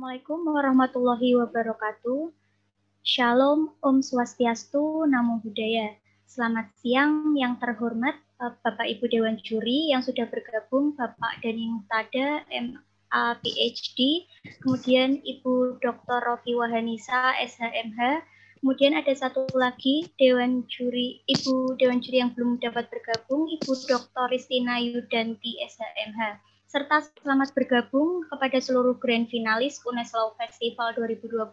Assalamualaikum warahmatullahi wabarakatuh. Shalom, Om Swastiastu, Namo Buddhaya. Selamat siang yang terhormat Bapak Ibu Dewan Juri yang sudah bergabung, Bapak Dani Muhtada, MA PhD, kemudian Ibu Dr. Rofi Wahanisa, SHMH, kemudian ada satu lagi Dewan Juri, Ibu Dewan Juri yang belum dapat bergabung, Ibu Dr. Ristina Yudanti, SHMH. Serta selamat bergabung kepada seluruh grand finalis UNES Law Festival 2020,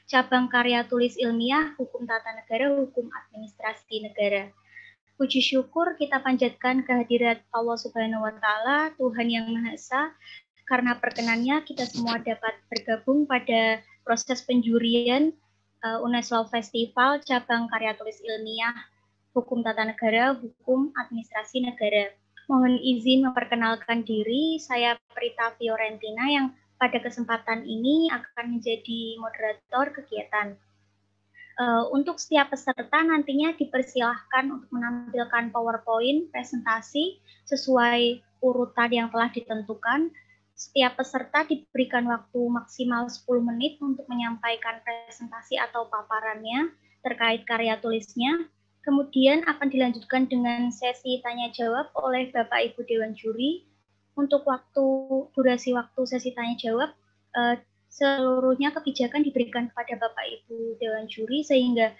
cabang karya tulis ilmiah, hukum tata negara, hukum administrasi negara. Puji syukur kita panjatkan kehadirat Allah Subhanahu wa Ta'ala, Tuhan yang Maha Esa, karena perkenannya kita semua dapat bergabung pada proses penjurian UNES Law Festival, cabang karya tulis ilmiah, hukum tata negara, hukum administrasi negara. Mohon izin memperkenalkan diri, saya Prita Fiorentina yang pada kesempatan ini akan menjadi moderator kegiatan. Untuk setiap peserta nantinya dipersilahkan untuk menampilkan PowerPoint presentasi sesuai urutan yang telah ditentukan. Setiap peserta diberikan waktu maksimal 10 menit untuk menyampaikan presentasi atau paparannya terkait karya tulisnya. Kemudian akan dilanjutkan dengan sesi tanya-jawab oleh Bapak Ibu Dewan Juri. Untuk durasi waktu sesi tanya-jawab, seluruhnya kebijakan diberikan kepada Bapak Ibu Dewan Juri sehingga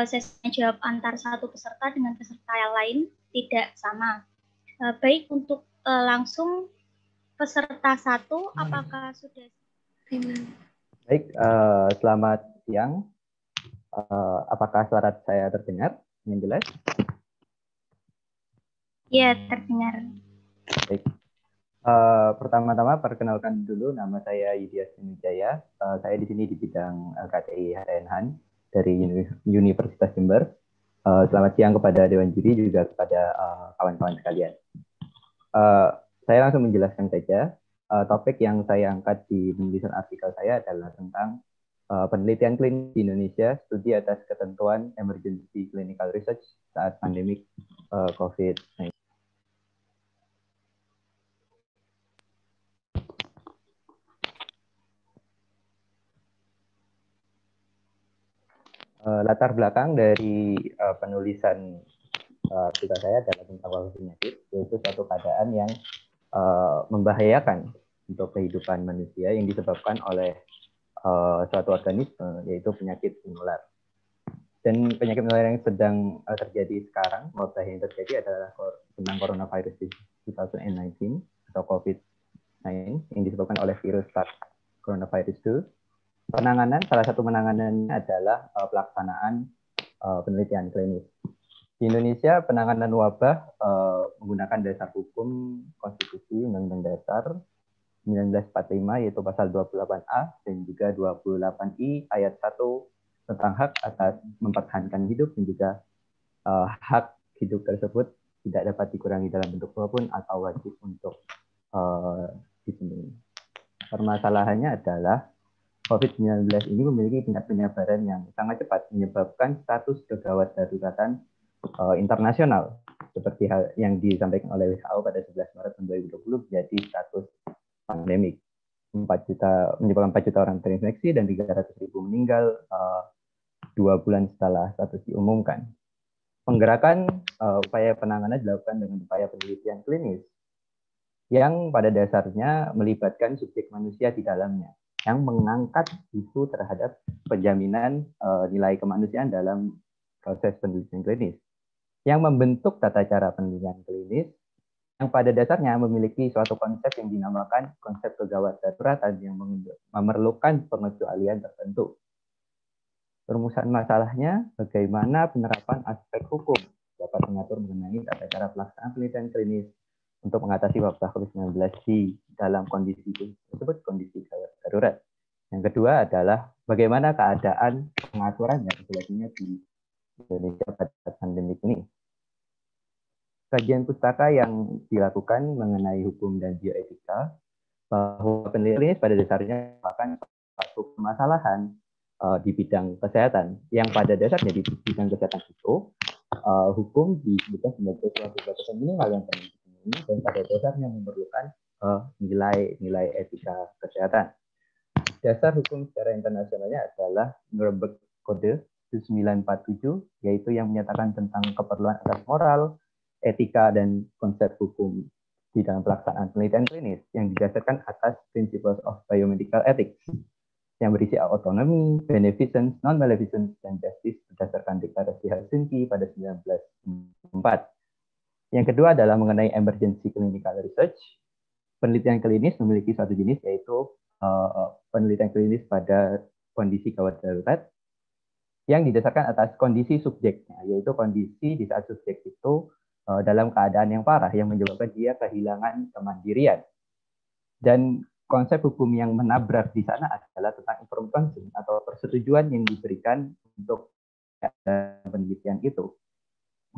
sesi tanya-jawab antar satu peserta dengan peserta yang lain tidak sama. Baik, untuk langsung peserta satu, apakah sudah? Baik, selamat siang. Apakah suara saya terdengar dengan jelas? Ya, terdengar. Baik. Pertama-tama perkenalkan dulu, nama saya Yudhya Sriwijaya. Saya di sini di bidang KTI HTN dari Universitas Jember. Selamat siang kepada Dewan Juri juga kepada kawan-kawan sekalian. Saya langsung menjelaskan saja. Topik yang saya angkat di penulisan artikel saya adalah tentang penelitian klinis di Indonesia, studi atas ketentuan emergency clinical research saat pandemik COVID-19. Latar belakang dari penulisan artikel saya adalah tentang wabah penyakit, yaitu suatu keadaan yang membahayakan untuk kehidupan manusia yang disebabkan oleh suatu organisme, yaitu penyakit menular. Dan penyakit menular yang sedang terjadi sekarang, wabah yang terjadi adalah tentang coronavirus 2019 atau COVID-19 yang disebabkan oleh virus SARS coronavirus 2. Salah satu penanganannya adalah pelaksanaan penelitian klinis. Di Indonesia, penanganan wabah menggunakan dasar hukum konstitusi Undang-Undang Dasar 1945, yaitu pasal 28A dan juga 28I ayat 1 tentang hak atas mempertahankan hidup dan juga hak hidup tersebut tidak dapat dikurangi dalam bentuk apapun atau wajib untuk dipenuhi. Permasalahannya adalah COVID-19 ini memiliki tingkat penyebaran yang sangat cepat, menyebabkan status kegawat daruratan internasional seperti hal yang disampaikan oleh WHO pada 11 Maret 2020 menjadi status pandemik. Menyebabkan 4 juta orang terinfeksi dan 300.000 meninggal 2 bulan setelah status diumumkan. Penggerakan upaya penanganan dilakukan dengan upaya penelitian klinis yang pada dasarnya melibatkan subjek manusia di dalamnya, yang mengangkat isu terhadap penjaminan nilai kemanusiaan dalam proses penelitian klinis, yang membentuk tata cara penelitian klinis yang pada dasarnya memiliki suatu konsep yang dinamakan konsep kegawat daruratan yang memerlukan pengecualian tertentu. Perumusan masalahnya, bagaimana penerapan aspek hukum dapat mengatur mengenai tata cara pelaksanaan penelitian klinis untuk mengatasi wabah COVID-19 di dalam kondisi tersebut, kondisi gawat darurat. Yang kedua adalah bagaimana keadaan pengaturan yang regulasinya di Indonesia pada pandemi ini. Kajian pustaka yang dilakukan mengenai hukum dan bioetika bahwa penelitian pada dasarnya merupakan suatu permasalahan di bidang kesehatan, yang pada dasarnya di bidang kesehatan itu hukum disebutkan sebagai suatu batasan minimal yang perlu dipenuhi dan pada dasarnya memerlukan nilai-nilai etika kesehatan. dasar hukum secara internasionalnya adalah Nuremberg Code 1947, yaitu yang menyatakan tentang keperluan asas moral, etika, dan konsep hukum di dalam pelaksanaan penelitian klinis yang didasarkan atas Principles of Biomedical Ethics yang berisi autonomy, beneficence, non-maleficence, dan justice berdasarkan deklarasi Helsinki pada 1904. Yang kedua adalah mengenai emergency clinical research. Penelitian klinis memiliki suatu jenis, yaitu penelitian klinis pada kondisi gawat darurat yang didasarkan atas kondisi subjeknya, yaitu kondisi di saat subjek itu dalam keadaan yang parah yang menyebabkan dia kehilangan kemandirian. Dan konsep hukum yang menabrak di sana adalah tentang informed consent atau persetujuan yang diberikan untuk penelitian itu.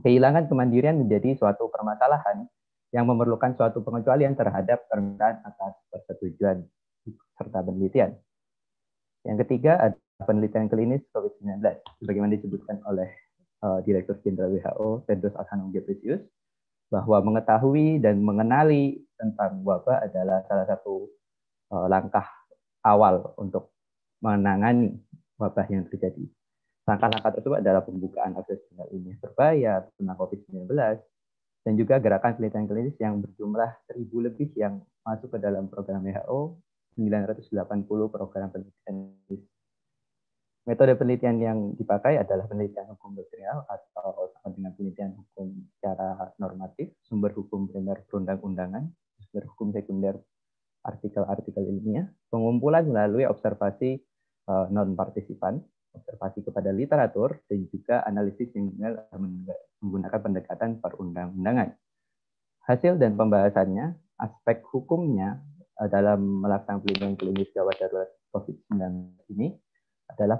Kehilangan kemandirian menjadi suatu permasalahan yang memerlukan suatu pengecualian terhadap permintaan atas persetujuan serta penelitian. Yang ketiga adalah penelitian klinis COVID-19, sebagaimana disebutkan oleh Direktur Jenderal WHO Tedros Adhanom Ghebreyesus, bahwa mengetahui dan mengenali tentang wabah adalah salah satu langkah awal untuk menangani wabah yang terjadi. Langkah-langkah tersebut adalah pembukaan akses tinggal ilmiah berbayar tentang COVID-19 dan juga gerakan penelitian klinis yang berjumlah 1.000 lebih yang masuk ke dalam program WHO, 980 program penelitian. Metode penelitian yang dipakai adalah penelitian hukum doktrinal atau sama dengan penelitian hukum secara normatif, sumber hukum primer perundang-undangan, sumber hukum sekunder artikel-artikel ilmiah, pengumpulan melalui observasi non-partisipan, observasi kepada literatur, dan juga analisis yang menggunakan pendekatan perundang-undangan. Hasil dan pembahasannya, aspek hukumnya dalam melaksanakan penelitian klinis gawat darurat COVID-19 ini adalah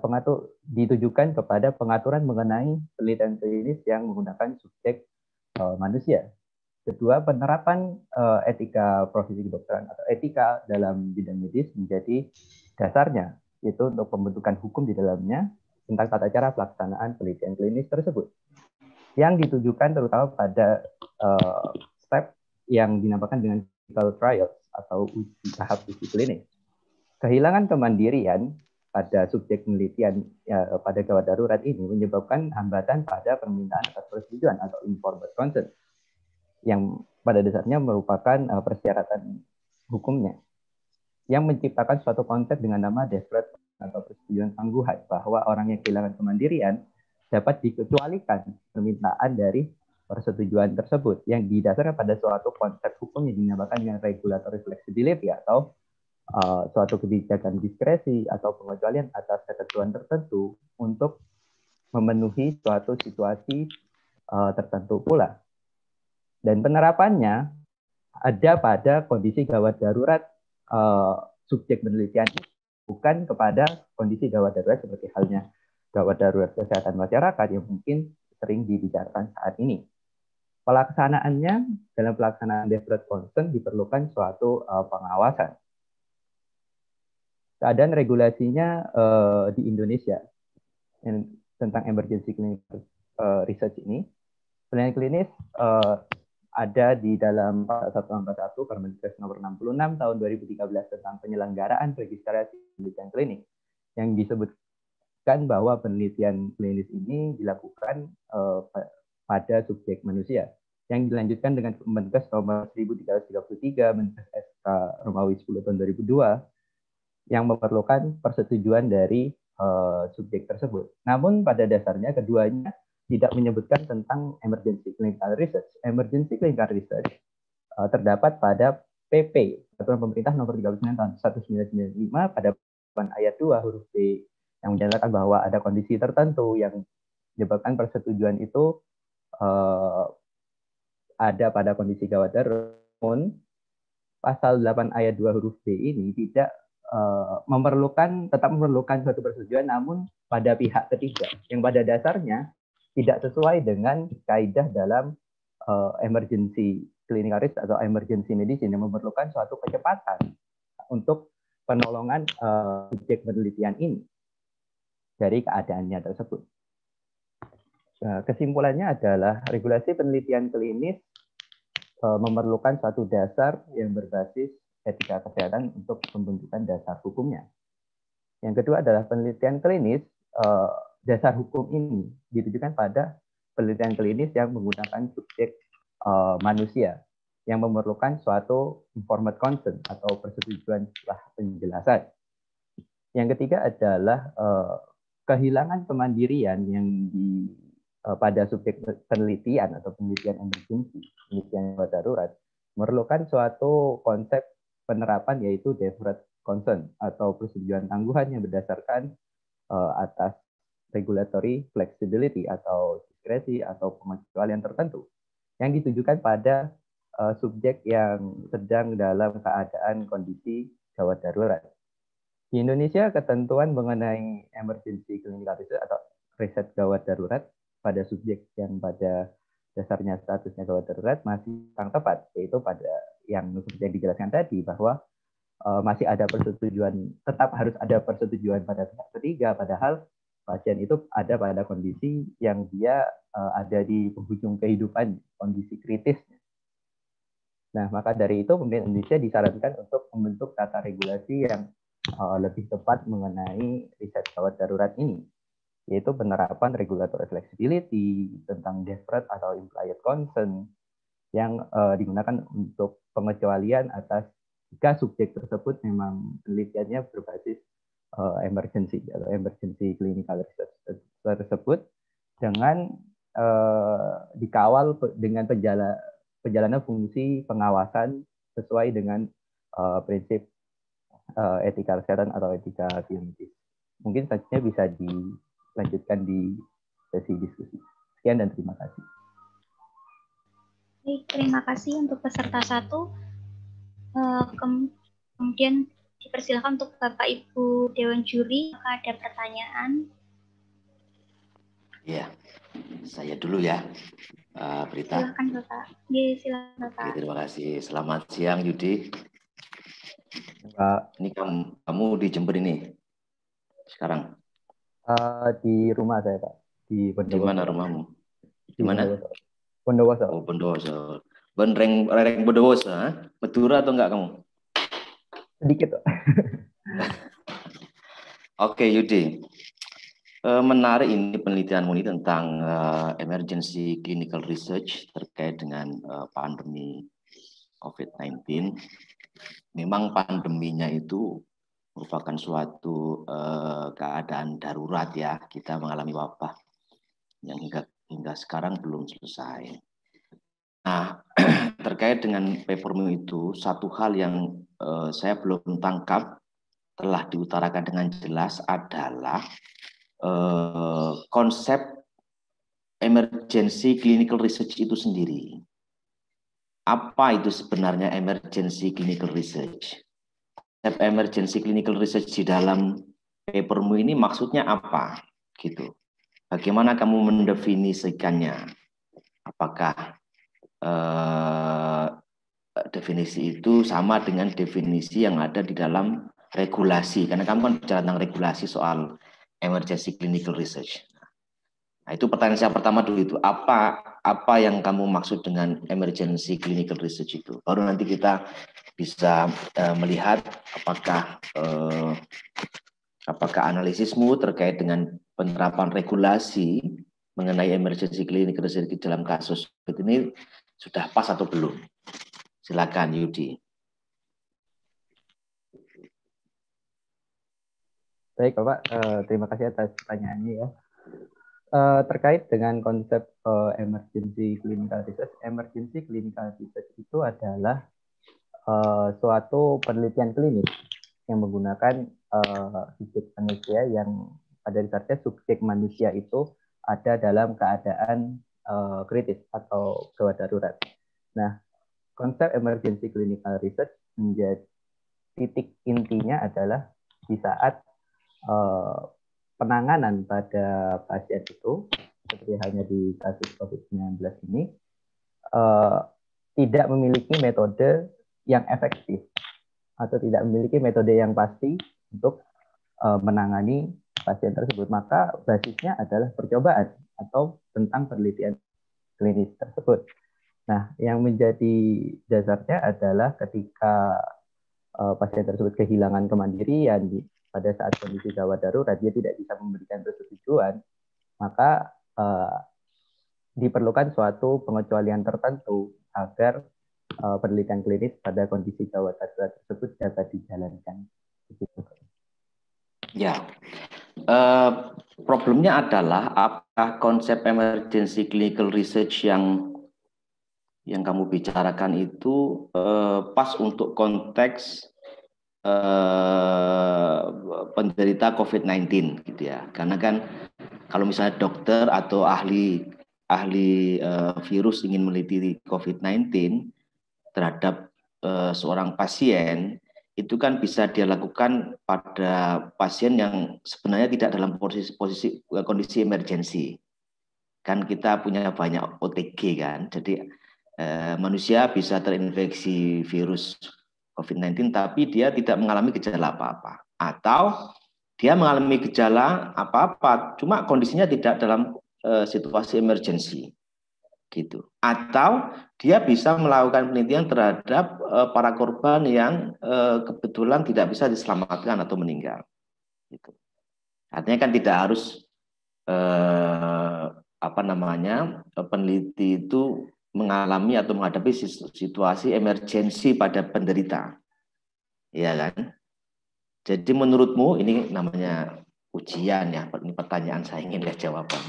ditujukan kepada pengaturan mengenai penelitian klinis yang menggunakan subjek manusia. Kedua, penerapan etika profesi kedokteran atau etika dalam bidang medis menjadi dasarnya, yaitu untuk pembentukan hukum di dalamnya tentang tata cara pelaksanaan penelitian klinis tersebut, yang ditujukan terutama pada step yang dinamakan dengan clinical trials atau tahap uji klinis. Kehilangan kemandirian pada subjek penelitian pada gawat darurat ini menyebabkan hambatan pada permintaan atas persetujuan atau informed consent, yang pada dasarnya merupakan persyaratan hukumnya, yang menciptakan suatu konsep dengan nama desperate atau persetujuan tangguhan, bahwa orang yang kehilangan kemandirian dapat dikecualikan permintaan dari persetujuan tersebut, yang didasarkan pada suatu konsep hukum yang dinamakan dengan regulatory flexibility atau suatu kebijakan diskresi atau pengecualian atas ketentuan tertentu untuk memenuhi suatu situasi tertentu pula. Dan penerapannya ada pada kondisi gawat darurat subjek penelitian, bukan kepada kondisi gawat darurat seperti halnya gawat darurat kesehatan masyarakat yang mungkin sering dibicarakan saat ini. Pelaksanaannya, dalam pelaksanaan desperate concern diperlukan suatu pengawasan. Keadaan regulasinya di Indonesia tentang emergency clinical research ini, penelitian klinis ada di dalam 141 Permenkes nomor 66 tahun 2013 tentang penyelenggaraan registrasi penelitian klinik, yang disebutkan bahwa penelitian klinis ini dilakukan pada subjek manusia, yang dilanjutkan dengan Permenkes nomor 1333 Menkes SK Romawi 10 tahun 2002 yang memerlukan persetujuan dari subjek tersebut. Namun pada dasarnya keduanya tidak menyebutkan tentang emergency clinical research. Emergency clinical research terdapat pada PP, Peraturan Pemerintah Nomor 39 Tahun 1995 pada ayat 2 huruf B, yang menyatakan bahwa ada kondisi tertentu yang menyebabkan persetujuan itu ada pada kondisi gawat darurat. Pasal 8 ayat 2 huruf B ini tidak tetap memerlukan suatu persetujuan, namun pada pihak ketiga, yang pada dasarnya tidak sesuai dengan kaidah dalam emergency clinical research atau emergency medicine, yang memerlukan suatu kecepatan untuk penolongan subjek penelitian ini dari keadaannya tersebut. Kesimpulannya adalah regulasi penelitian klinis memerlukan suatu dasar yang berbasis etika kesehatan untuk pembentukan dasar hukumnya. Yang kedua adalah penelitian klinis. Dasar hukum ini ditujukan pada penelitian klinis yang menggunakan subjek manusia yang memerlukan suatu informed consent atau persetujuan setelah penjelasan. Yang ketiga adalah kehilangan kemandirian yang pada subjek penelitian atau penelitian emergency, penelitian darurat, memerlukan suatu konsep penerapan yaitu deferred consent atau persetujuan tangguhan yang berdasarkan atas regulatory flexibility atau diskresi atau pengecualian tertentu yang ditujukan pada subjek yang sedang dalam keadaan kondisi gawat darurat. Di Indonesia, ketentuan mengenai emergency clinical research atau riset gawat darurat pada subjek yang pada dasarnya statusnya gawat darurat masih kurang tepat, yaitu pada yang seperti yang dijelaskan tadi bahwa masih ada persetujuan, tetap harus ada persetujuan pada pihak ketiga, padahal pasien itu ada pada kondisi yang dia ada di penghujung kehidupan, kondisi kritis. Nah, maka dari itu pemerintah Indonesia disarankan untuk membentuk tata regulasi yang lebih tepat mengenai riset gawat darurat ini, yaitu penerapan regulatory flexibility tentang deferred atau implied consent yang digunakan untuk pengecualian atas jika subjek tersebut memang penelitiannya berbasis emergency atau emergency clinical research tersebut dengan dikawal dengan perjalanan fungsi pengawasan sesuai dengan prinsip etika kesehatan atau etika klinis. Mungkin selanjutnya bisa dilanjutkan di sesi diskusi. Sekian dan terima kasih. Baik, terima kasih untuk peserta 1. Kemudian dipersilakan untuk Bapak Ibu Dewan Juri, apakah ada pertanyaan? Ya, saya dulu ya, Prita. Silakan Bapak. Ya, silakan Bapak. Oke, terima kasih. Selamat siang Yudi. Ini kamu di Jember ini sekarang? Di rumah saya Pak. Di mana rumahmu? Di mana? Bondowoso. Oh, Bondowoso. Rereng Bondowoso, Madura atau enggak kamu? Sedikit Pak. Oke Yudi. Menarik ini penelitianmu ini tentang emergency clinical research terkait dengan pandemi COVID-19. Memang pandeminya itu merupakan suatu keadaan darurat ya. Kita mengalami wabah yang hingga sekarang belum selesai. Nah, terkait dengan papermu itu, satu hal yang saya belum tangkap telah diutarakan dengan jelas adalah konsep emergency clinical research itu sendiri. Apa itu sebenarnya emergency clinical research? Konsep emergency clinical research di dalam papermu ini maksudnya apa? Gitu. Bagaimana kamu mendefinisikannya? Apakah definisi itu sama dengan definisi yang ada di dalam regulasi? Karena kamu kan bicara tentang regulasi soal emergency clinical research. Nah, itu pertanyaan saya pertama dulu itu. Apa yang kamu maksud dengan emergency clinical research itu? Baru nanti kita bisa melihat apakah analisismu terkait dengan penerapan regulasi mengenai emergency clinical research dalam kasus ini sudah pas atau belum? Silakan Yudi. Baik Bapak, terima kasih atas pertanyaannya ya. Terkait dengan konsep emergency clinical research itu adalah suatu penelitian klinis yang menggunakan subjek manusia yang pada dasarnya subjek manusia itu ada dalam keadaan kritis atau gawat darurat. Nah, konsep emergency clinical research menjadi titik intinya adalah di saat penanganan pada pasien itu, seperti hanya di kasus COVID-19 ini, tidak memiliki metode yang efektif atau tidak memiliki metode yang pasti untuk menangani pasien tersebut. Maka basisnya adalah percobaan atau tentang penelitian klinis tersebut. Nah, yang menjadi dasarnya adalah ketika pasien tersebut kehilangan kemandirian, pada saat kondisi gawat darurat dia tidak bisa memberikan persetujuan, maka diperlukan suatu pengecualian tertentu agar penelitian klinis pada kondisi gawat darurat tersebut dapat dijalankan. Begitu. Ya, problemnya adalah apakah konsep emergency clinical research yang kamu bicarakan itu pas untuk konteks penderita COVID-19 gitu ya. Karena kan kalau misalnya dokter atau ahli virus ingin meneliti COVID-19 terhadap seorang pasien, itu kan bisa dia lakukan pada pasien yang sebenarnya tidak dalam kondisi emergensi. Kan kita punya banyak OTG kan, jadi manusia bisa terinfeksi virus COVID-19 tapi dia tidak mengalami gejala apa-apa. Atau dia mengalami gejala apa-apa, cuma kondisinya tidak dalam situasi emergensi. Gitu. Atau dia bisa melakukan penelitian terhadap para korban yang kebetulan tidak bisa diselamatkan atau meninggal. Gitu. Artinya kan tidak harus peneliti itu mengalami atau menghadapi situasi emergensi pada penderita, ya kan? Jadi menurutmu ini namanya ujian ya, ini pertanyaan saya ingin lihat jawaban.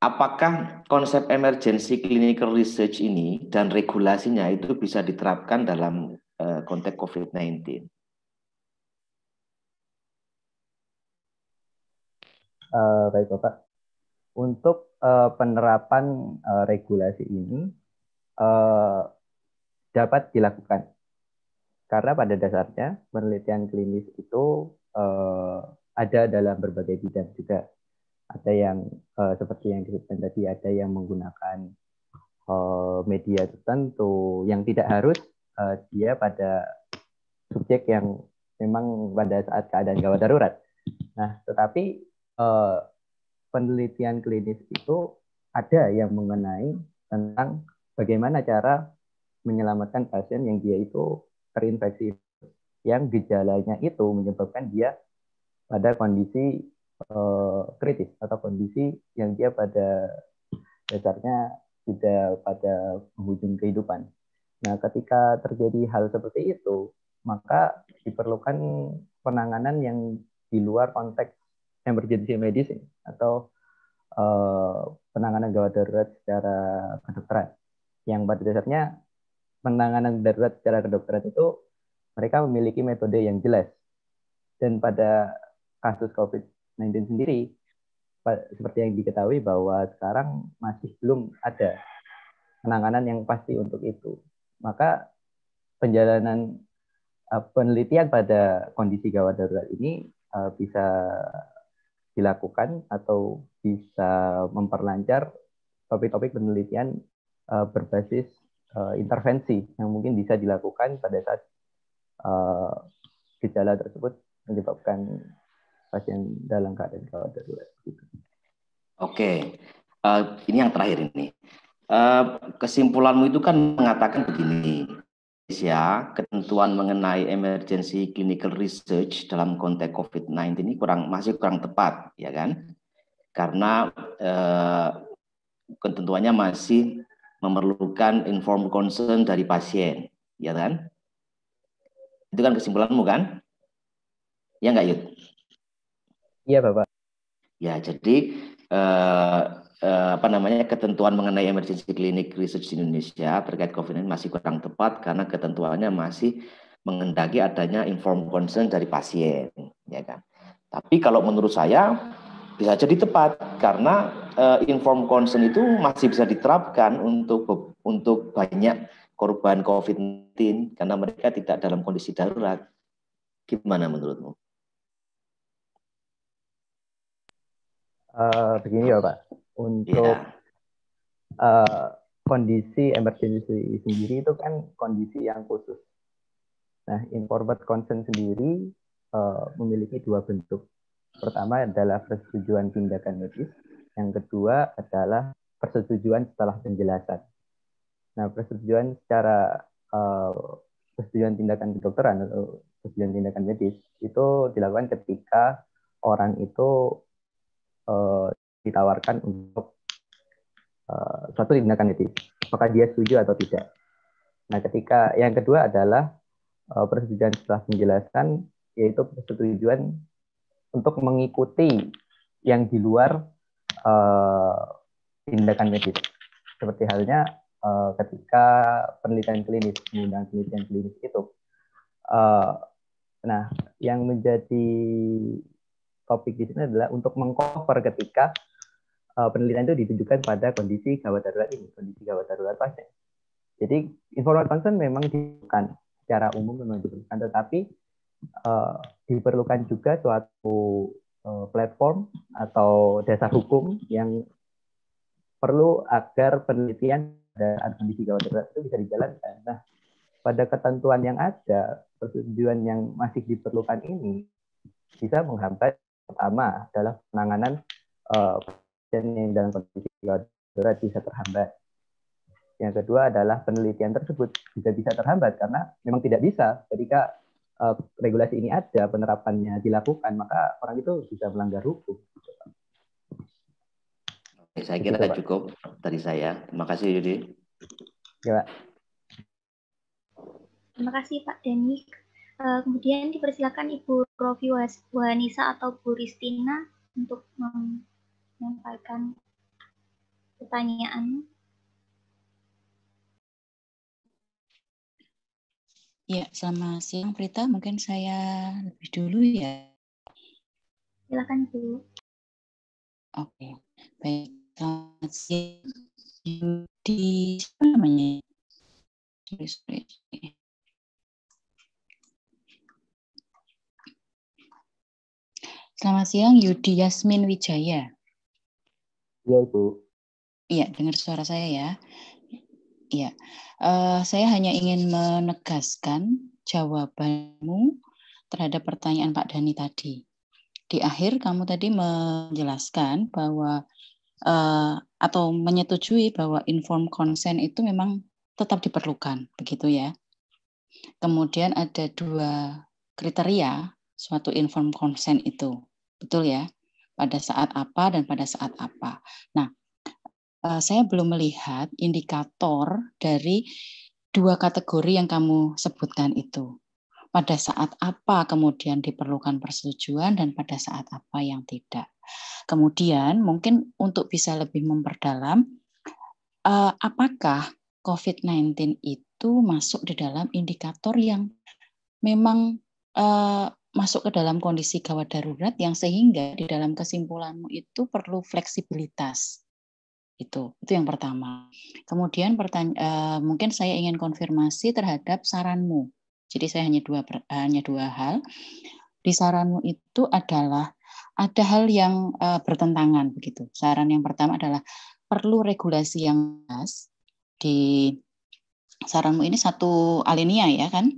Apakah konsep emergency clinical research ini dan regulasinya itu bisa diterapkan dalam konteks COVID-19? Baik Bapak. Untuk penerapan regulasi ini dapat dilakukan karena pada dasarnya penelitian klinis itu ada dalam berbagai bidang juga. Ada yang seperti yang disebutkan tadi, ada yang menggunakan media tertentu yang tidak harus dia pada subjek yang memang pada saat keadaan gawat darurat. Nah, tetapi penelitian klinis itu ada yang mengenai tentang bagaimana cara menyelamatkan pasien yang dia itu terinfeksi, yang gejalanya itu menyebabkan dia pada kondisi kritis atau kondisi yang dia pada dasarnya sudah pada penghujung kehidupan. Nah, ketika terjadi hal seperti itu, maka diperlukan penanganan yang di luar konteks emergency medicine atau penanganan gawat darurat secara kedokteran. Yang pada dasarnya penanganan darurat secara kedokteran itu mereka memiliki metode yang jelas. Dan pada kasus COVID-19 sendiri, seperti yang diketahui bahwa sekarang masih belum ada penanganan yang pasti untuk itu. Maka penjalanan penelitian pada kondisi gawat darurat ini bisa dilakukan atau bisa memperlancar topik-topik penelitian berbasis intervensi yang mungkin bisa dilakukan pada saat gejala tersebut menyebabkan pasien dalam keadaan gawat darurat. Oke, ini yang terakhir ini. Kesimpulanmu itu kan mengatakan begini, ya, ketentuan mengenai emergency clinical research dalam konteks COVID-19 ini masih kurang tepat, ya kan? Karena ketentuannya masih memerlukan informed consent dari pasien, ya kan? Itu kan kesimpulanmu kan? Ya nggak, Yud? Iya, Bapak. Ya, jadi ketentuan mengenai emergency clinic research di Indonesia terkait COVID-19 masih kurang tepat karena ketentuannya masih mengendaki adanya informed consent dari pasien, ya kan? Tapi kalau menurut saya bisa jadi tepat karena informed consent itu masih bisa diterapkan untuk banyak korban COVID-19 karena mereka tidak dalam kondisi darurat. Gimana menurutmu? Begini ya Pak, untuk kondisi emergency sendiri itu kan kondisi yang khusus. Nah, informed consent sendiri memiliki dua bentuk. Pertama adalah persetujuan tindakan medis, yang kedua adalah persetujuan setelah penjelasan. Nah, persetujuan persetujuan tindakan kedokteran atau persetujuan tindakan medis itu dilakukan ketika orang itu ditawarkan untuk suatu tindakan medis, apakah dia setuju atau tidak. Nah, ketika yang kedua adalah persetujuan setelah penjelasan, yaitu persetujuan untuk mengikuti yang di luar tindakan medis. Seperti halnya ketika penelitian klinis, menggunakan penelitian klinis itu. Nah, yang menjadi topik di sini adalah untuk mengcover ketika penelitian itu ditujukan pada kondisi gawat darurat ini, kondisi gawat darurat pasien. Jadi informed consent memang diperlukan secara umum, memang diperlukan, tetapi diperlukan juga suatu platform atau dasar hukum yang perlu agar penelitian dan kondisi gawat darurat itu bisa dijalankan. Nah, pada ketentuan yang ada, persetujuan yang masih diperlukan ini bisa menghambat. Pertama adalah penanganan pasien yang dalam kondisi gawat darurat bisa terhambat. Yang kedua adalah penelitian tersebut juga bisa terhambat karena memang tidak bisa ketika regulasi ini ada, penerapannya dilakukan, maka orang itu bisa melanggar hukum. Oke, saya kira cukup dari saya. Terima kasih, Yudi. Ya, Pak. Terima kasih, Pak Denny. Kemudian dipersilakan Ibu Rofi Wahanisa atau Bu Ristina untuk menyampaikan pertanyaan. Ya, selamat siang Prita. Mungkin saya lebih dulu ya. Silakan, Bu. Oke, baik. Selamat siang. Yudi, apa namanya? Sorry. Selamat siang, Yudi Yasmin Wijaya. Iya, Ibu. Iya, dengar suara saya ya. Iya, saya hanya ingin menegaskan jawabanmu terhadap pertanyaan Pak Dhani tadi. Di akhir kamu tadi menjelaskan bahwa atau menyetujui bahwa informed consent itu memang tetap diperlukan, begitu ya. Kemudian ada 2 kriteria suatu informed consent itu, betul ya? Pada saat apa dan pada saat apa. Nah, saya belum melihat indikator dari 2 kategori yang kamu sebutkan itu. Pada saat apa kemudian diperlukan persetujuan dan pada saat apa yang tidak. Kemudian mungkin untuk bisa lebih memperdalam, apakah COVID-19 itu masuk di dalam indikator yang memang masuk ke dalam kondisi gawat darurat yang sehingga di dalam kesimpulanmu itu perlu fleksibilitas. Itu yang pertama. Kemudian mungkin saya ingin konfirmasi terhadap saranmu. Jadi saya hanya dua hal. Di saranmu itu adalah ada hal yang bertentangan begitu. Saran yang pertama adalah perlu regulasi yang jelas. Di saranmu ini 1 alinea ya kan?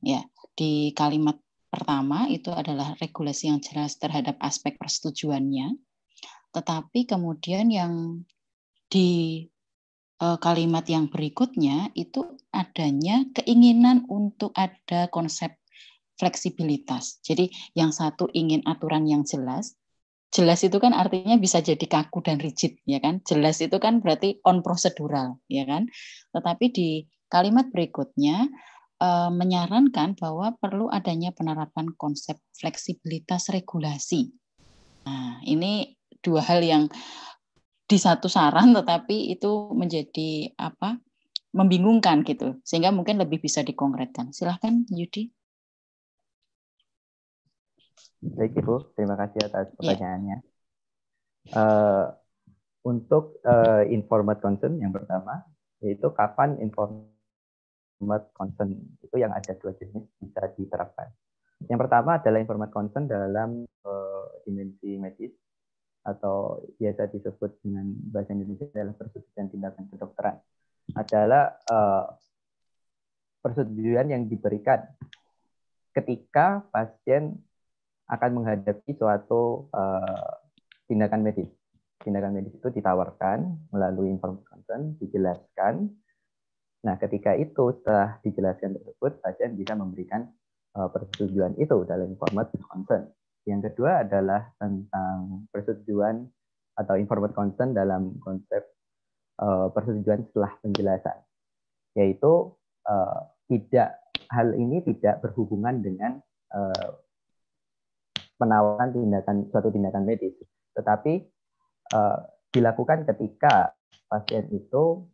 Ya, di kalimat pertama itu adalah regulasi yang jelas terhadap aspek persetujuannya. Tetapi kemudian yang di kalimat yang berikutnya itu adanya keinginan untuk ada konsep fleksibilitas. Jadi yang satu ingin aturan yang jelas. Jelas itu kan artinya bisa jadi kaku dan rigid, ya kan? Jelas itu kan berarti on prosedural, ya kan? Tetapi di kalimat berikutnya menyarankan bahwa perlu adanya penerapan konsep fleksibilitas regulasi. Nah, ini 2 hal yang di satu saran tetapi itu menjadi membingungkan gitu. Sehingga mungkin lebih bisa dikonkretkan. Silahkan Yudi. Baik, Ibu. Terima kasih atas pertanyaannya. Untuk informed consent yang pertama, yaitu kapan informed consent itu yang ada 2 jenis bisa diterapkan. Yang pertama adalah informed consent dalam dimensi medis atau biasa disebut dengan bahasa Indonesia adalah persetujuan tindakan kedokteran. Adalah persetujuan yang diberikan ketika pasien akan menghadapi suatu tindakan medis. Tindakan medis itu ditawarkan melalui informed consent, dijelaskan Nah, ketika itu setelah dijelaskan tersebut, pasien bisa memberikan persetujuan itu dalam informed consent. Yang kedua adalah tentang persetujuan atau informed consent dalam konsep persetujuan setelah penjelasan, yaitu hal ini tidak berhubungan dengan penawaran suatu tindakan medis, tetapi dilakukan ketika pasien itu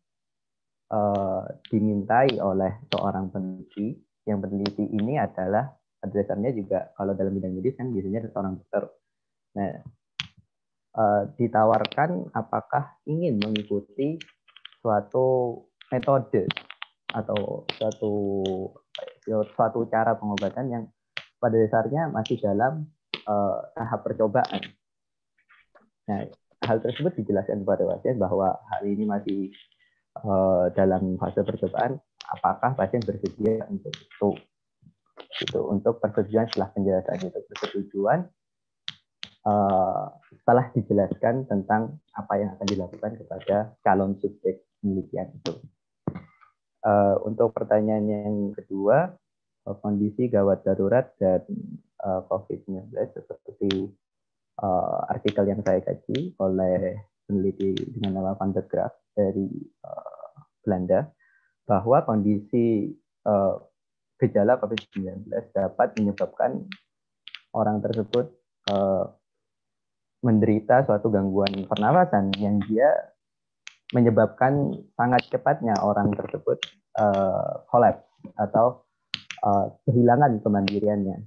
dimintai oleh seorang peneliti. Yang peneliti ini adalah dasarnya juga kalau dalam bidang medis kan biasanya seorang dokter. Nah, ditawarkan apakah ingin mengikuti suatu metode atau suatu cara pengobatan yang pada dasarnya masih dalam tahap percobaan. Nah, hal tersebut dijelaskan kepada pasien bahwa hal ini masih dalam fase percobaan. Apakah pasien bersedia untuk itu, untuk persetujuan setelah penjelasan itu, persetujuan setelah dijelaskan tentang apa yang akan dilakukan kepada calon subjek penelitian itu. Untuk pertanyaan yang kedua, kondisi gawat darurat dan COVID-19 seperti artikel yang saya kaji oleh peneliti dengan nama Van der Graaf dari Belanda, bahwa kondisi gejala COVID-19 dapat menyebabkan orang tersebut menderita suatu gangguan pernafasan yang dia menyebabkan sangat cepatnya orang tersebut kolaps atau kehilangan kemandiriannya.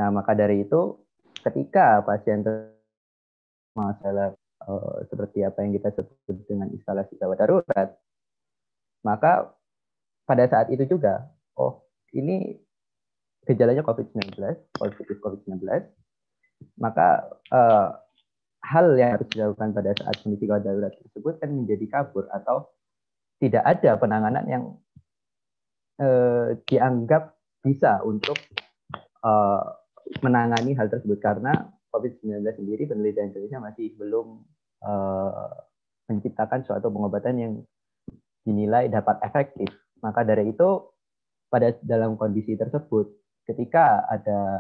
Nah, maka dari itu ketika pasien masalah seperti apa yang kita sebut dengan instalasi gawat darurat, maka pada saat itu juga, ini gejalanya COVID-19, positif COVID-19, maka hal yang harus dilakukan pada saat kondisi gawat darurat tersebut kan menjadi kabur atau tidak ada penanganan yang dianggap bisa untuk menangani hal tersebut, karena COVID-19 sendiri penelitian Indonesia masih belum menciptakan suatu pengobatan yang dinilai dapat efektif. Maka dari itu dalam kondisi tersebut, ketika ada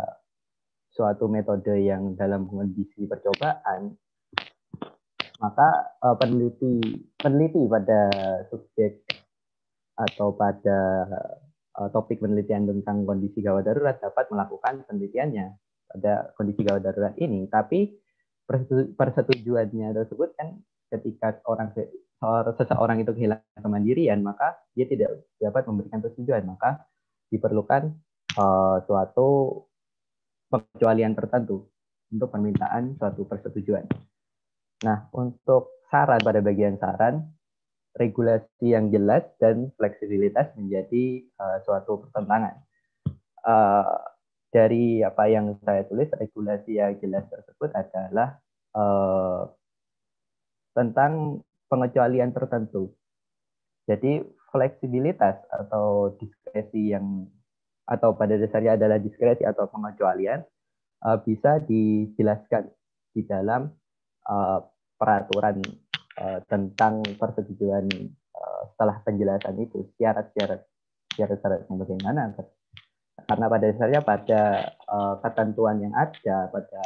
suatu metode yang dalam kondisi percobaan, maka peneliti pada subjek atau pada topik penelitian tentang kondisi gawat darurat dapat melakukan penelitiannya pada kondisi gawat darurat ini. Tapi persetujuannya tersebut kan ketika seseorang itu kehilangan kemandirian, maka dia tidak dapat memberikan persetujuan, maka diperlukan suatu pengecualian tertentu untuk permintaan suatu persetujuan. Nah, untuk saran, pada bagian saran, regulasi yang jelas dan fleksibilitas menjadi suatu pertentangan. Dari apa yang saya tulis, regulasi yang jelas tersebut adalah tentang pengecualian tertentu. Jadi fleksibilitas atau diskresi atau pada dasarnya adalah diskresi atau pengecualian bisa dijelaskan di dalam peraturan tentang persetujuan setelah penjelasan itu, syarat-syaratnya bagaimana. Karena pada dasarnya pada ketentuan yang ada pada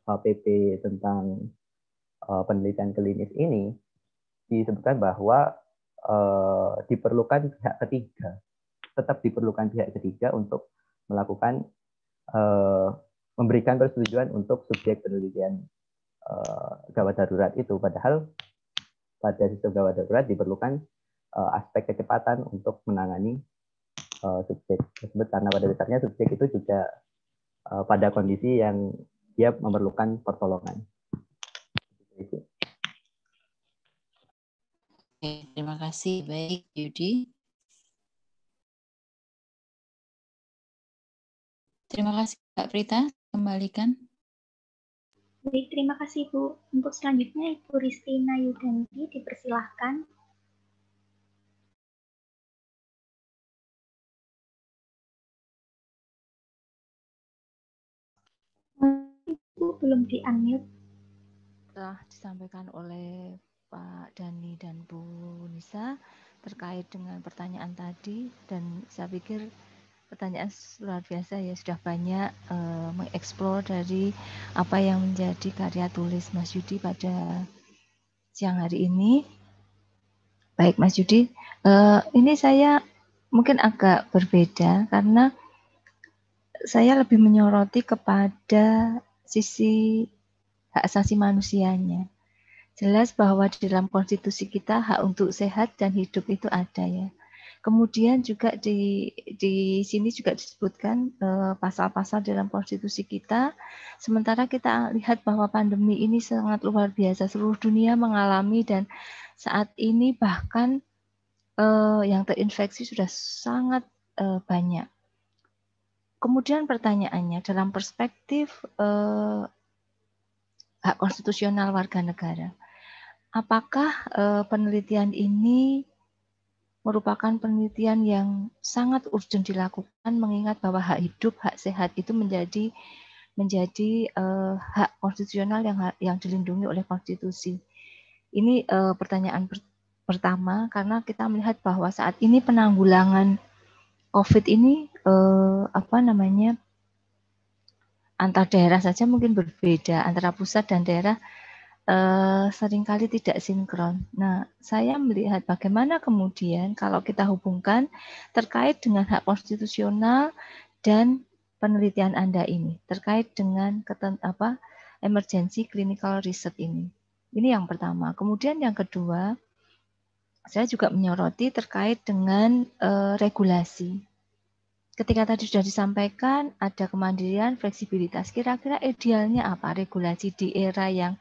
PP tentang penelitian klinis ini disebutkan bahwa diperlukan pihak ketiga, tetap diperlukan pihak ketiga untuk melakukan memberikan persetujuan untuk subjek penelitian gawat darurat itu. Padahal pada sistem gawat darurat diperlukan aspek kecepatan untuk menangani subjek tersebut, karena pada dasarnya subjek itu juga pada kondisi yang dia memerlukan pertolongan. Oke, terima kasih. Baik, Yudi. Terima kasih, Kak Prita. Kembalikan. Baik, terima kasih, Bu. Untuk selanjutnya, Ibu Ristina Yudanti, dipersilahkan. Ibu belum di-unmute. Telah disampaikan oleh Pak Dani dan Bu Nisa, terkait dengan pertanyaan tadi, dan saya pikir pertanyaan luar biasa ya, sudah banyak mengeksplor dari apa yang menjadi karya tulis Mas Yudi pada siang hari ini. Baik Mas Yudi, ini saya mungkin agak berbeda karena saya lebih menyoroti kepada sisi hak asasi manusianya. Jelas bahwa di dalam konstitusi kita hak untuk sehat dan hidup itu ada ya. Kemudian juga di sini juga disebutkan pasal-pasal dalam konstitusi kita. Sementara kita lihat bahwa pandemi ini sangat luar biasa, seluruh dunia mengalami, dan saat ini bahkan yang terinfeksi sudah sangat banyak. Kemudian pertanyaannya dalam perspektif hak konstitusional warga negara, apakah penelitian ini merupakan penelitian yang sangat urgent dilakukan, mengingat bahwa hak hidup, hak sehat itu menjadi hak konstitusional yang dilindungi oleh konstitusi. Ini pertanyaan pertama, karena kita melihat bahwa saat ini penanggulangan COVID ini antar daerah saja mungkin berbeda, antara pusat dan daerah seringkali tidak sinkron. Nah, saya melihat bagaimana kemudian kalau kita hubungkan terkait dengan hak konstitusional dan penelitian Anda ini, terkait dengan emergency clinical research ini. Ini yang pertama. Kemudian yang kedua, saya juga menyoroti terkait dengan regulasi. Ketika tadi sudah disampaikan ada kemandirian, fleksibilitas, kira-kira idealnya apa regulasi di era yang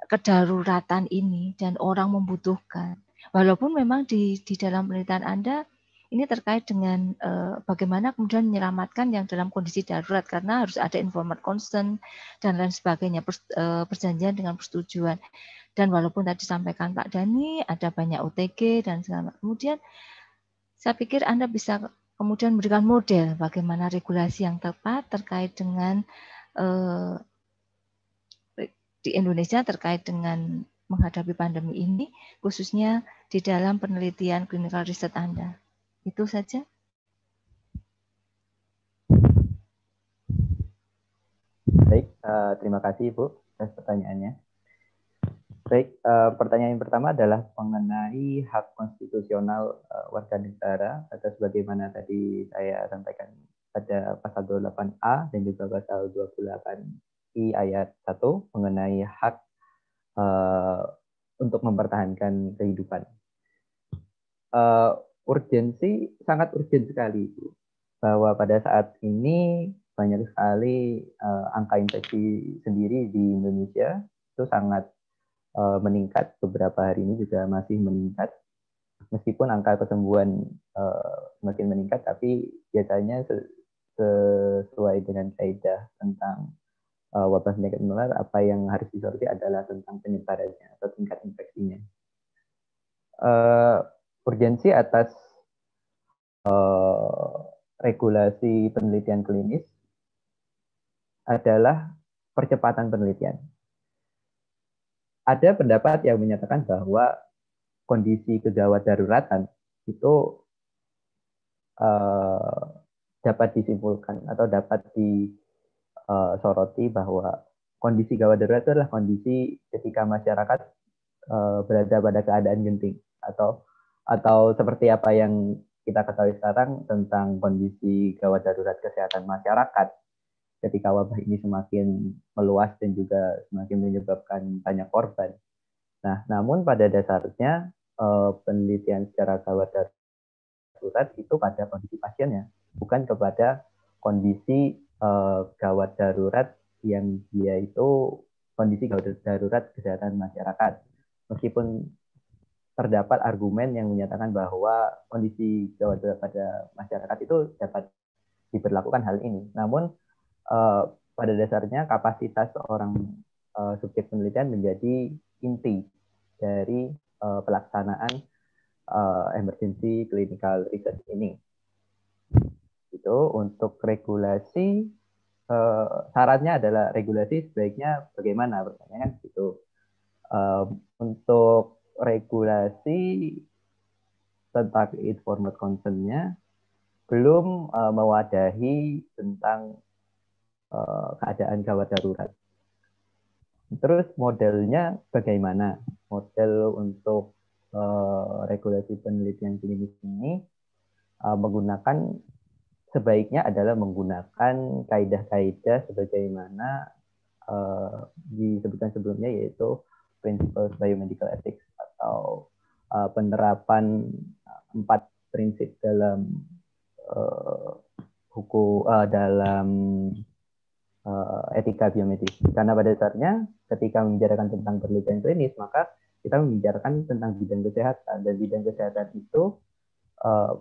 kedaruratan ini dan orang membutuhkan. Walaupun memang di dalam penelitian Anda ini terkait dengan bagaimana kemudian menyelamatkan yang dalam kondisi darurat, karena harus ada informed consent dan lain sebagainya, perjanjian dengan persetujuan. Dan walaupun tadi disampaikan Pak Dhani ada banyak OTG dan segala, kemudian saya pikir Anda bisa kemudian memberikan model bagaimana regulasi yang tepat terkait dengan di Indonesia terkait dengan menghadapi pandemi ini, khususnya di dalam penelitian clinical research Anda. Itu saja. Baik, terima kasih Ibu atas pertanyaannya. Baik, pertanyaan yang pertama adalah mengenai hak konstitusional warga negara, atas bagaimana tadi saya sampaikan pada pasal 28A dan juga pasal 28I ayat 1 mengenai hak untuk mempertahankan kehidupan. Urgensi, sangat urgen sekali, Bu, bahwa pada saat ini banyak sekali angka infeksi sendiri di Indonesia itu sangat meningkat. Beberapa hari ini juga masih meningkat. Meskipun angka kesembuhan semakin meningkat, tapi biasanya sesuai dengan kaidah tentang wabah penyakit menular, apa yang harus disoroti adalah tentang penyebarannya atau tingkat infeksinya. Urgensi atas regulasi penelitian klinis adalah percepatan penelitian. Ada pendapat yang menyatakan bahwa kondisi kegawat daruratan itu dapat disimpulkan atau dapat disoroti bahwa kondisi gawat darurat itu adalah kondisi ketika masyarakat berada pada keadaan genting, atau seperti apa yang kita ketahui sekarang tentang kondisi gawat darurat kesehatan masyarakat ketika wabah ini semakin meluas dan juga semakin menyebabkan banyak korban. Nah, namun pada dasarnya penelitian secara gawat darurat itu pada kondisi pasiennya, bukan kepada kondisi gawat darurat yang dia itu kondisi gawat darurat kesehatan masyarakat. Meskipun terdapat argumen yang menyatakan bahwa kondisi gawat darurat pada masyarakat itu dapat diberlakukan hal ini. Namun pada dasarnya kapasitas seorang subjek penelitian menjadi inti dari pelaksanaan emergency clinical research ini. Itu untuk regulasi, syaratnya adalah regulasi sebaiknya bagaimana, pertanyaannya kan gitu. Untuk regulasi tentang informed consent-nya belum mewadahi tentang keadaan gawat darurat. Terus modelnya bagaimana? Model untuk regulasi penelitian klinis ini menggunakan, sebaiknya adalah menggunakan kaidah-kaidah sebagaimana disebutkan sebelumnya, yaitu Principles Biomedical Ethics atau penerapan 4 prinsip dalam hukum dalam etika biomedis. Karena pada dasarnya ketika membicarakan tentang penelitian klinis, maka kita membicarakan tentang bidang kesehatan, dan bidang kesehatan itu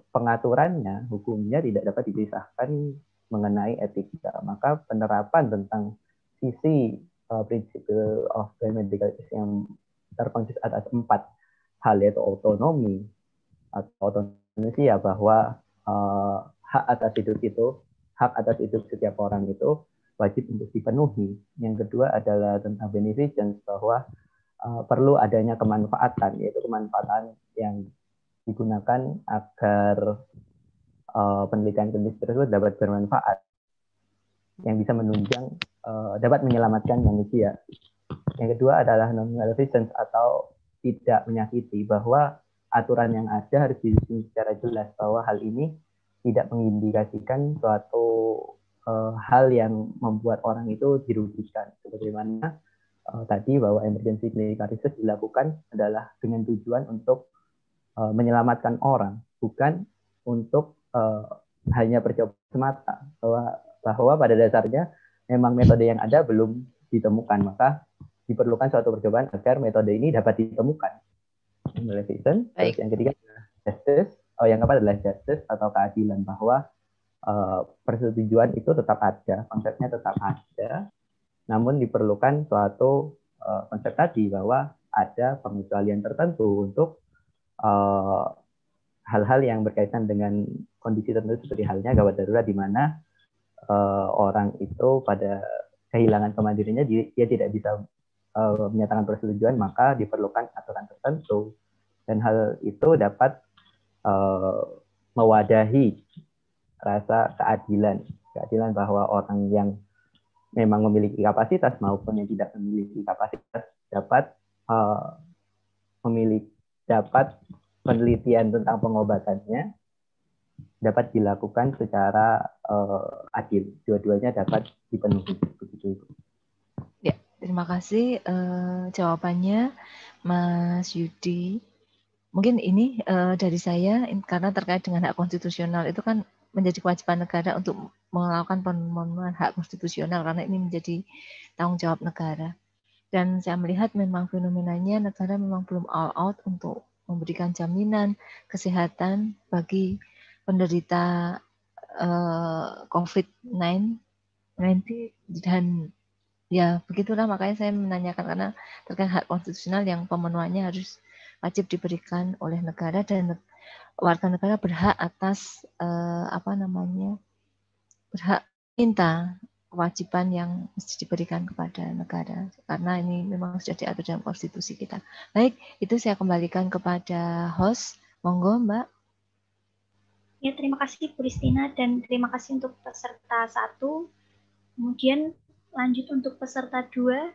pengaturannya, hukumnya tidak dapat dipisahkan mengenai etika. Maka penerapan tentang sisi Principle of Biomedical Ethics yang terkonsist atas 4 hal, yaitu autonomi atau otonomi, ya, bahwa hak atas hidup setiap orang itu wajib untuk dipenuhi. Yang kedua adalah tentang beneficence, bahwa perlu adanya kemanfaatan, yaitu kemanfaatan yang digunakan agar penelitian klinis tersebut dapat bermanfaat, yang bisa menunjang, dapat menyelamatkan manusia. Yang kedua adalah non-maleficence atau tidak menyakiti, bahwa aturan yang ada harus disusun secara jelas, bahwa hal ini tidak mengindikasikan suatu hal yang membuat orang itu dirugikan. Sebagaimana tadi, bahwa emergency clinical research dilakukan adalah dengan tujuan untuk menyelamatkan orang, bukan untuk hanya percobaan semata, bahwa pada dasarnya memang metode yang ada belum ditemukan, maka diperlukan suatu percobaan agar metode ini dapat ditemukan. Terus yang ketiga adalah justice. Yang keempat adalah justice atau keadilan, bahwa persetujuan itu tetap ada, konsepnya tetap ada, namun diperlukan suatu konsep tadi, bahwa ada pengecualian tertentu untuk hal-hal yang berkaitan dengan kondisi tertentu, seperti halnya gawat darurat, di mana orang itu pada kehilangan kemandiriannya, dia tidak bisa menyatakan persetujuan, maka diperlukan aturan tertentu, dan hal itu dapat mewadahi rasa keadilan bahwa orang yang memang memiliki kapasitas maupun yang tidak memiliki kapasitas dapat dapat penelitian tentang pengobatannya dapat dilakukan secara adil, dua-duanya dapat dipenuhi. Begitu. Ya, terima kasih jawabannya, Mas Yudi. Mungkin ini dari saya, karena terkait dengan hak konstitusional itu kan menjadi kewajiban negara untuk melakukan pemenuhan hak konstitusional, karena ini menjadi tanggung jawab negara. Dan saya melihat memang fenomenanya negara memang belum all out untuk memberikan jaminan kesehatan bagi penderita COVID-19, dan ya begitulah, makanya saya menanyakan, karena terkait hak konstitusional yang pemenuhannya harus wajib diberikan oleh negara, dan warga negara berhak atas berhak minta kewajiban yang mesti diberikan kepada negara, karena ini memang sudah diatur dalam konstitusi kita. Baik, itu saya kembalikan kepada host. Monggo, Mbak. Ya, terima kasih Bu Ristina, dan terima kasih untuk peserta 1. Kemudian lanjut untuk peserta 2.